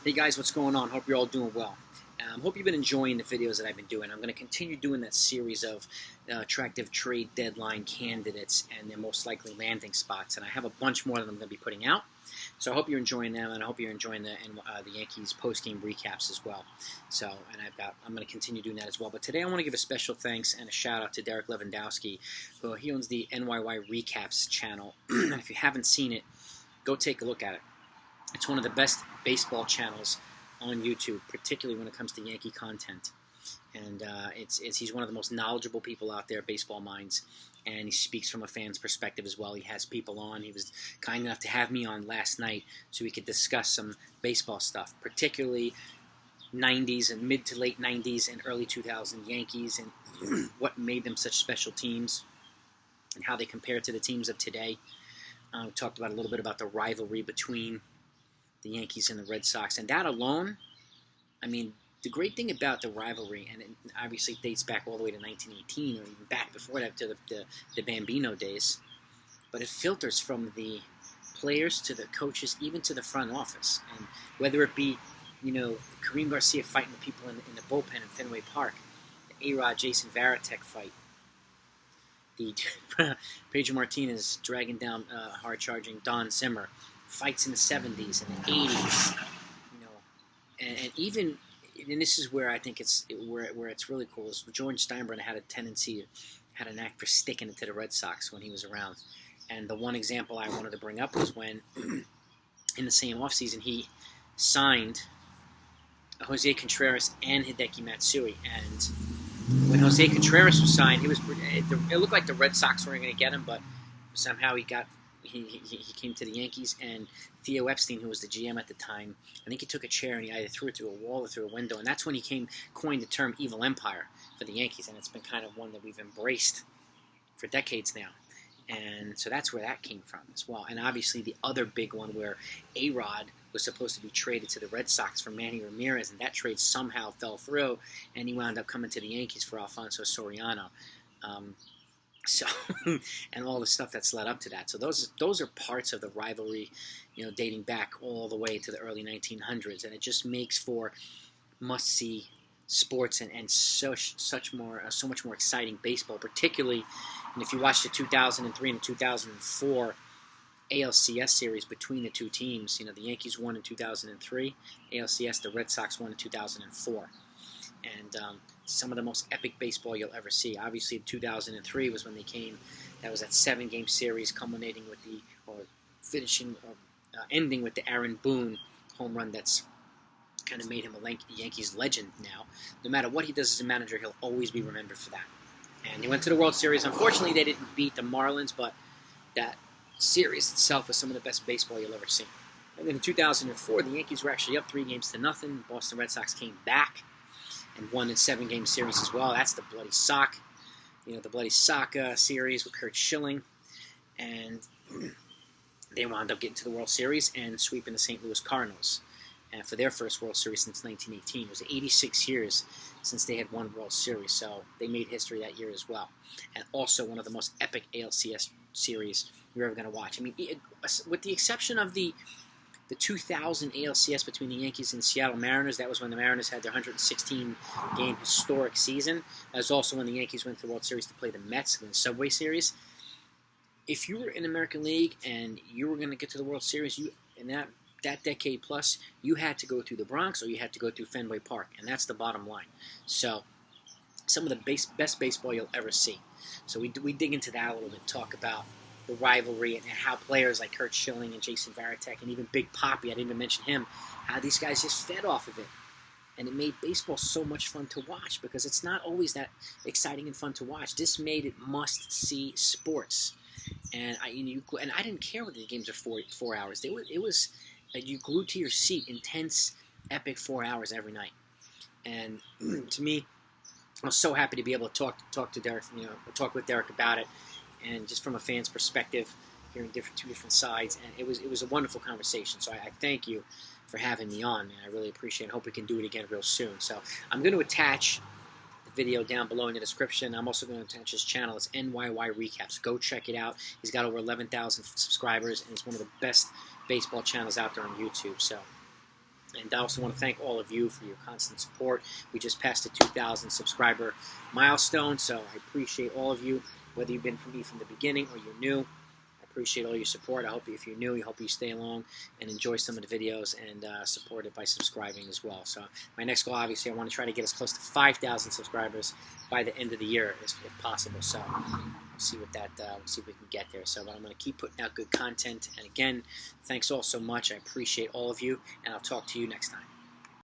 Hey guys, what's going on? Hope you're all doing well. Hope you've been enjoying the videos that I've been doing. I'm going to continue doing that series of attractive trade deadline candidates and their most likely landing spots. And I have a bunch more that I'm going to be putting out. So I hope you're enjoying them, and I hope you're enjoying the Yankees post-game recaps as well. So, and I'm going to continue doing that as well. But today I want to give a special thanks and a shout out to Derek Lewandowski, who he owns the NYY Recaps Channel. And if you haven't seen it, go take a look at it. It's one of the best baseball channels on YouTube, particularly when it comes to Yankee content. And he's one of the most knowledgeable people out there, baseball minds, and he speaks from a fan's perspective as well. He has people on. He was kind enough to have me on last night so we could discuss some baseball stuff, particularly 90s and mid to late 90s and early 2000 Yankees and what made them such special teams and how they compare to the teams of today. We talked about a little bit about the rivalry between the Yankees and the Red Sox, and that alone, I mean, the great thing about the rivalry, and it obviously dates back all the way to 1918, or even back before that to the Bambino days, but it filters from the players to the coaches, even to the front office, and whether it be, you know, Kareem Garcia fighting the people in the bullpen in Fenway Park, the A-Rod Jason Varitek fight, the Pedro Martinez dragging down hard-charging Don Zimmer, fights in the 70s and the 80s, you know, and even, and this is where I think where it's really cool, is George Steinbrenner had a tendency, had an knack for sticking it to the Red Sox when he was around. And the one example I wanted to bring up was when, in the same offseason, he signed Jose Contreras and Hideki Matsui. And when Jose Contreras was signed, it looked like the Red Sox weren't going to get him, but somehow he came to the Yankees, and Theo Epstein, who was the GM at the time, I think he took a chair and he either threw it through a wall or through a window, and that's when he coined the term Evil Empire for the Yankees, and it's been kind of one that we've embraced for decades now. And so that's where that came from as well. And obviously the other big one where A-Rod was supposed to be traded to the Red Sox for Manny Ramirez, and that trade somehow fell through, and he wound up coming to the Yankees for Alfonso Soriano. So, and all the stuff that's led up to that. So those are parts of the rivalry, you know, dating back all the way to the early 1900s, and it just makes for must-see sports and so much more exciting baseball, particularly, and if you watch the 2003 and 2004 ALCS series between the two teams, you know, the Yankees won in 2003, ALCS, the Red Sox won in 2004. And some of the most epic baseball you'll ever see. Obviously, 2003 was when they came. That was that 7-game series, culminating with ending with the Aaron Boone home run. That's kind of made him a Yankees legend now. No matter what he does as a manager, he'll always be remembered for that. And he went to the World Series. Unfortunately, they didn't beat the Marlins, but that series itself was some of the best baseball you'll ever see. And then in 2004, the Yankees were actually up 3-0. Boston Red Sox came back and won in 7-game series as well. That's the Bloody Sock, you know, the Bloody Sock series with Curt Schilling, and they wound up getting to the World Series and sweeping the St. Louis Cardinals, and for their first World Series since 1918. It was 86 years since they had won World Series, so they made history that year as well. And also one of the most epic ALCS series you're ever going to watch. I mean, with the exception of the 2000 ALCS between the Yankees and the Seattle Mariners, that was when the Mariners had their 116-game historic season. That was also when the Yankees went to the World Series to play the Mets in the Subway Series. If you were in the American League and you were going to get to the World Series, in that decade plus, you had to go through the Bronx or you had to go through Fenway Park, and that's the bottom line. So some of the best baseball you'll ever see. So we dig into that a little bit, talk about the rivalry and how players like Curt Schilling and Jason Varitek and even Big Papi, I didn't even mention him, how these guys just fed off of it. And it made baseball so much fun to watch because it's not always that exciting and fun to watch. This made it must-see sports. And I didn't care whether the games are 4 hours. It was you glued to your seat, intense, epic 4 hours every night. And to me, I was so happy to be able to talk to Derek, you know, talk with Derek about it. And just from a fan's perspective, hearing two different sides, and it was a wonderful conversation. So I thank you for having me on, man. I really appreciate it. I hope we can do it again real soon. So I'm going to attach the video down below in the description. I'm also going to attach his channel. It's NYY Recaps. Go check it out. He's got over 11,000 subscribers, and it's one of the best baseball channels out there on YouTube. So And I also want to thank all of you for your constant support. We just passed the 2,000 subscriber milestone, so I appreciate all of you, whether you've been from me from the beginning or you're new. I appreciate all your support. I hope if you're new, I hope you stay along and enjoy some of the videos and support it by subscribing as well. So my next goal, obviously, I want to try to get as close to 5,000 subscribers by the end of the year, if possible. So we'll see what that. We'll see if we can get there. So, but I'm going to keep putting out good content. And again, thanks all so much. I appreciate all of you, and I'll talk to you next time.